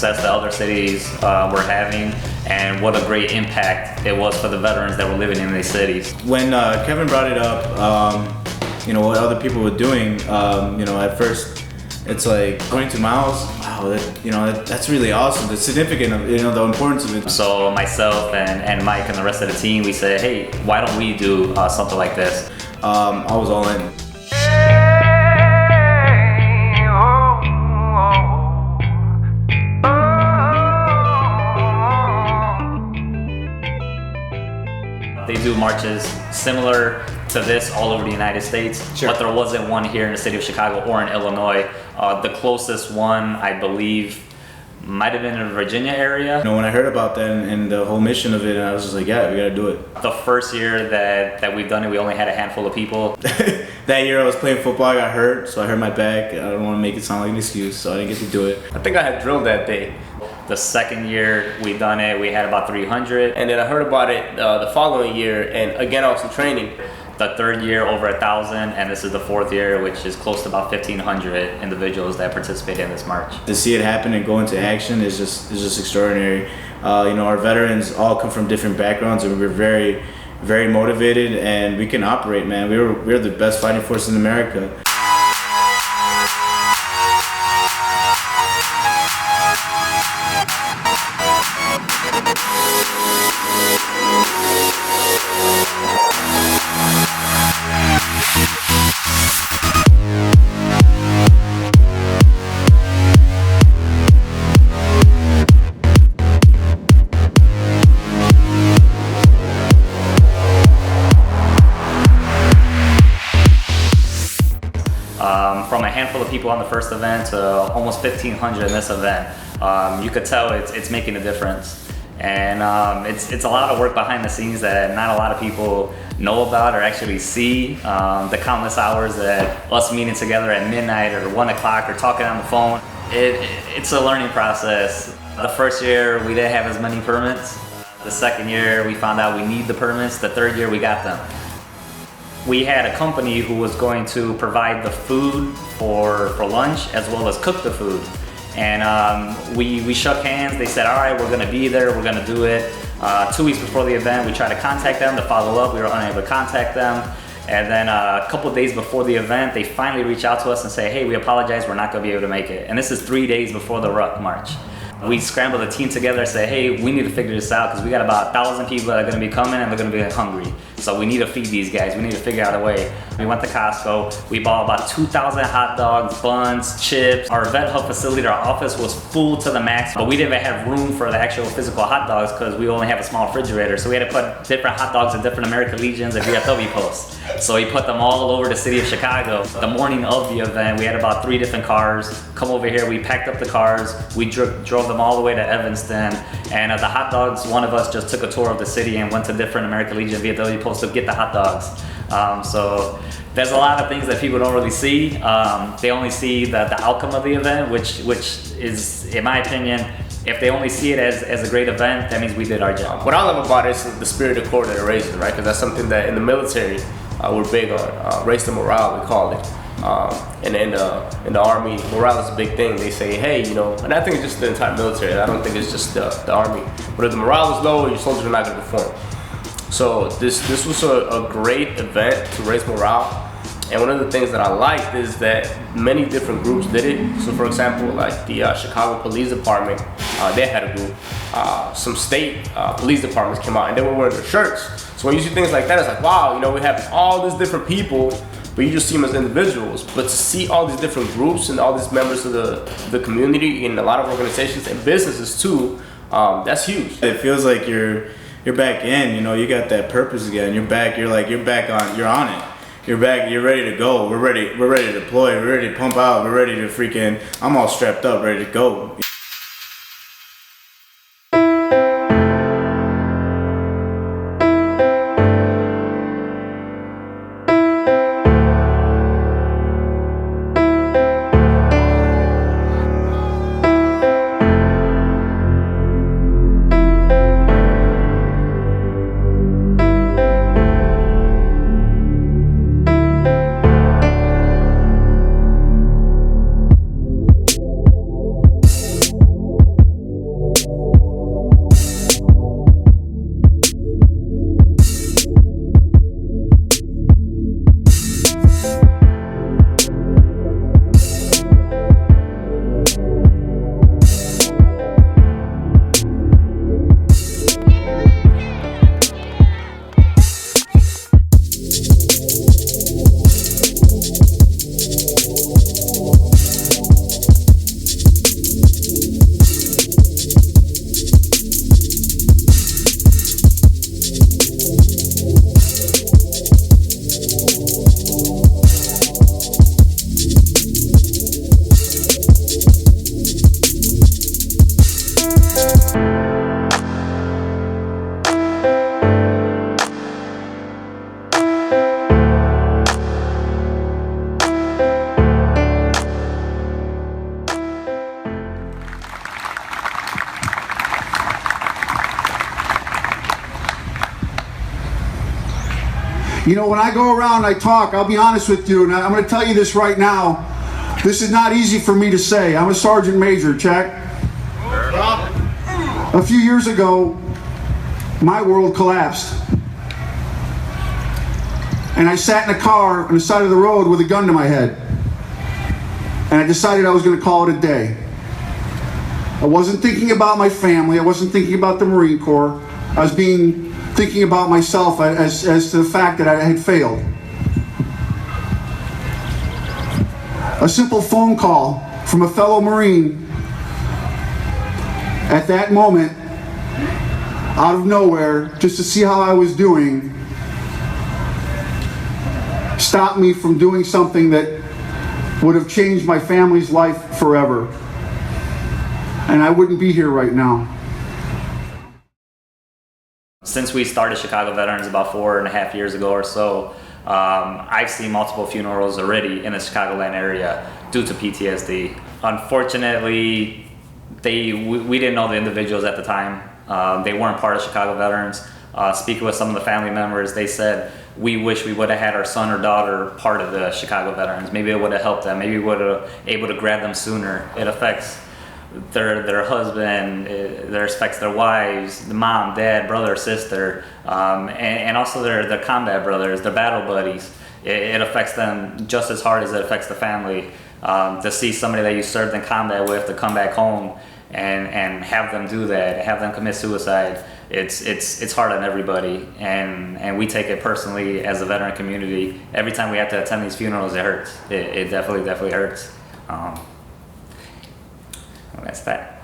success that other cities were having, and what a great impact it was for the veterans that were living in these cities. When Kevin brought it up, what other people were doing, at first it's like 22 miles. Wow, that's really awesome. It's significant of the importance of it. So myself and Mike and the rest of the team, we said, hey, why don't we do something like this? I was all in. They do marches similar to this all over the United States, sure, but there wasn't one here in the city of Chicago or in Illinois. The closest one, I believe, might have been in the Virginia area. When I heard about that and the whole mission of it, I was just like, yeah, we gotta do it. The first year that we've done it, we only had a handful of people. That year I was playing football, I got hurt, so I hurt my back. I don't want to make it sound like an excuse, so I didn't get to do it. I think I had drilled that day. The second year we done it, we had about 300. And then I heard about it the following year, and again I was in training. The third year, over 1,000, and this is the fourth year, which is close to about 1,500 individuals that participate in this march. To see it happen and go into action is just extraordinary. Our veterans all come from different backgrounds, and we're very, very motivated, and we can operate, man. We're the best fighting force in America. From a handful of people on the first event to almost 1,500 in this event, you could tell it's making a difference. And it's a lot of work behind the scenes that not a lot of people know about or actually see. The countless hours that us meeting together at midnight or 1 o'clock or talking on the phone, it's a learning process. The first year we didn't have as many permits. The second year we found out we need the permits. The third year we got them. We had a company who was going to provide the food for lunch as well as cook the food. And we shook hands. They said, all right, we're gonna be there, we're gonna do it. 2 weeks before the event, we tried to contact them to follow up. We were unable to contact them. And then a couple days before the event, they finally reach out to us and say, hey, we apologize, we're not gonna be able to make it. And this is 3 days before the Ruck March. We scrambled the team together and said, hey, we need to figure this out because we got about 1,000 people that are gonna be coming and they're gonna be hungry. So we need to feed these guys. We need to figure out a way. We went to Costco. We bought about 2,000 hot dogs, buns, chips. Our vet hub facility, our office was full to the max, but we didn't even have room for the actual physical hot dogs because we only have a small refrigerator. So we had to put different hot dogs in different American Legions and VFW posts. So we put them all over the city of Chicago. The morning of the event, we had about 3 different cars come over here. We packed up the cars. We drove them all the way to Evanston. And the hot dogs, one of us just took a tour of the city and went to different American Legion VFW posts to get the hot dogs. So there's a lot of things that people don't really see. They only see the outcome of the event, which is, in my opinion, if they only see it as a great event, that means we did our job. What I love about it is the spirit of corps that it raises, right? Because that's something that in the military we're big on. Raise the morale, we call it. And in the Army, morale is a big thing. They say, hey, and I think it's just the entire military. I don't think it's just the Army. But if the morale is low, your soldiers are not going to perform. So this was a great event to raise morale. And one of the things that I liked is that many different groups did it. So for example, like the Chicago Police Department, they had a group. Some state police departments came out and they were wearing their shirts. So when you see things like that, it's like, wow, we have all these different people, but you just see them as individuals. But to see all these different groups and all these members of the community and a lot of organizations and businesses too, that's huge. It feels like you're back in, you got that purpose again. You're back on, you're on it. You're back, you're ready to go. We're ready to deploy, we're ready to pump out, we're ready to I'm all strapped up, ready to go. You know, when I go around and I talk, I'll be honest with you, and I'm going to tell you this right now. This is not easy for me to say. I'm a sergeant major, check. A few years ago, my world collapsed. And I sat in a car on the side of the road with a gun to my head. And I decided I was going to call it a day. I wasn't thinking about my family. I wasn't thinking about the Marine Corps. I was thinking about myself as to the fact that I had failed. A simple phone call from a fellow Marine at that moment, out of nowhere, just to see how I was doing, stopped me from doing something that would have changed my family's life forever. And I wouldn't be here right now. Since we started Chicago Veterans about 4.5 years ago or so, I've seen multiple funerals already in the Chicagoland area due to PTSD. Unfortunately, we didn't know the individuals at the time. They weren't part of Chicago Veterans. Speaking with some of the family members, they said, we wish we would have had our son or daughter part of the Chicago Veterans. Maybe it would have helped them. Maybe we would have able to grab them sooner. It affects their husband, it affects their wives, the mom, dad, brother, sister, and also their combat brothers, their battle buddies. It affects them just as hard as it affects the family. To see somebody that you served in combat with to come back home and have them do that, have them commit suicide, it's hard on everybody, and we take it personally as a veteran community. Every time we have to attend these funerals, it hurts. It definitely hurts. That's that.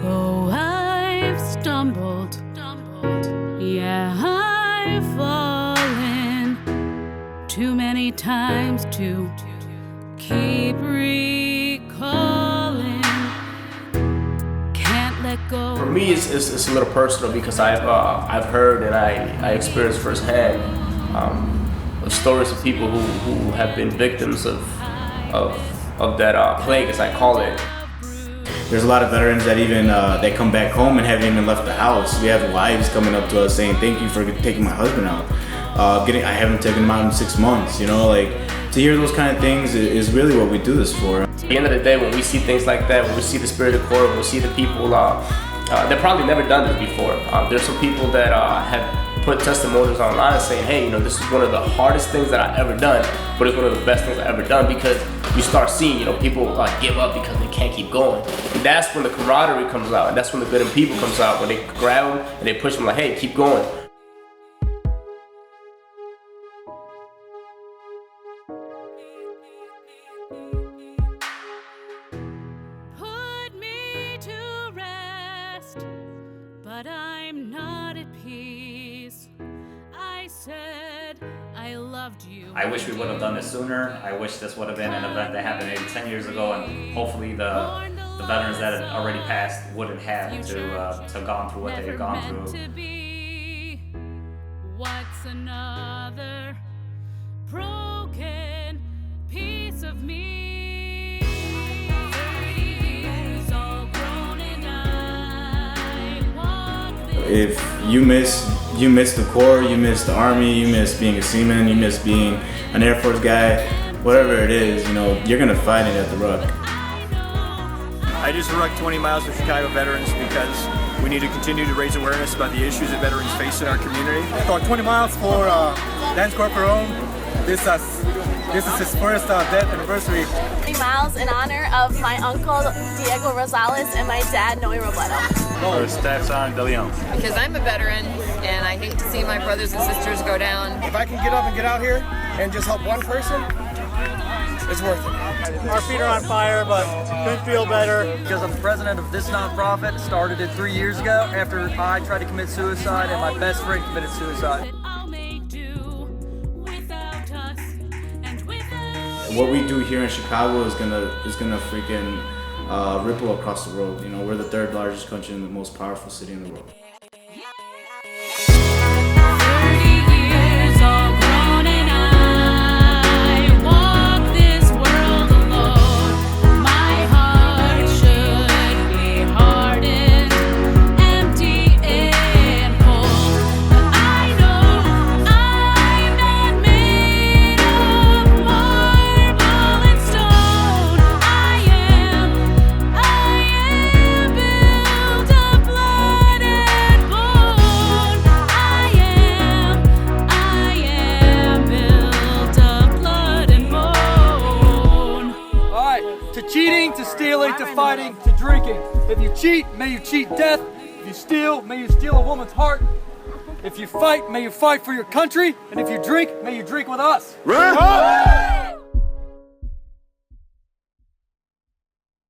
Oh, I've stumbled. Yeah, I've fallen too many times to keep recalling. Can't let go. For me, it's a little personal because I've heard and I experienced firsthand of stories of people who have been victims of that plague, as I call it. There's a lot of veterans that even they come back home and haven't even left the house. We have wives coming up to us saying, "Thank you for taking my husband out. I haven't taken him out in 6 months." You know, like to hear those kind of things is really what we do this for. At the end of the day, when we see things like that, when we see the spirit of Corps, when we see the people that probably never done this before. There's some people that have put testimonials online saying, "Hey, you know, this is one of the hardest things that I've ever done, but it's one of the best things I've ever done," because you start seeing, you know, people give up because they can't keep going. And that's when the camaraderie comes out, and that's when the good in people comes out, when they grab them and they push them like, "Hey, keep going." Put me to rest, but I'm not at peace. I said I loved you. I wish we would have done this sooner. I wish this would have been an event that happened maybe 10 years ago, and hopefully the veterans that had already passed wouldn't have to gone through what they've gone through. What's another broken piece of me? 30 years all grown and I walk this. If you miss the Corps, you miss the Army, you miss being a seaman, you miss being an Air Force guy, whatever it is, you know, you're gonna find it at the Ruck. I just rucked 20 miles with Chicago Veterans because we need to continue to raise awareness about the issues that veterans face in our community. So 20 miles for Lance Corporal. This is his first death anniversary. 20 miles in honor of my uncle Diego Rosales and my dad Noe Robledo. For Staff Sergeant De Leon. Because I'm a veteran and I hate to see my brothers and sisters go down. If I can get up and get out here and just help one person, it's worth it. Our feet are on fire, but couldn't feel better. Because I'm the president of this nonprofit. Started it 3 years ago after I tried to commit suicide and my best friend committed suicide. What we do here in Chicago is gonna freaking ripple across the world. You know, we're the third largest country and the most powerful city in the world. 30 years all grown and cheating to stealing to fighting to drinking. If you cheat, may you cheat death. If you steal, may you steal a woman's heart. If you fight, may you fight for your country. And if you drink, may you drink with us. Right.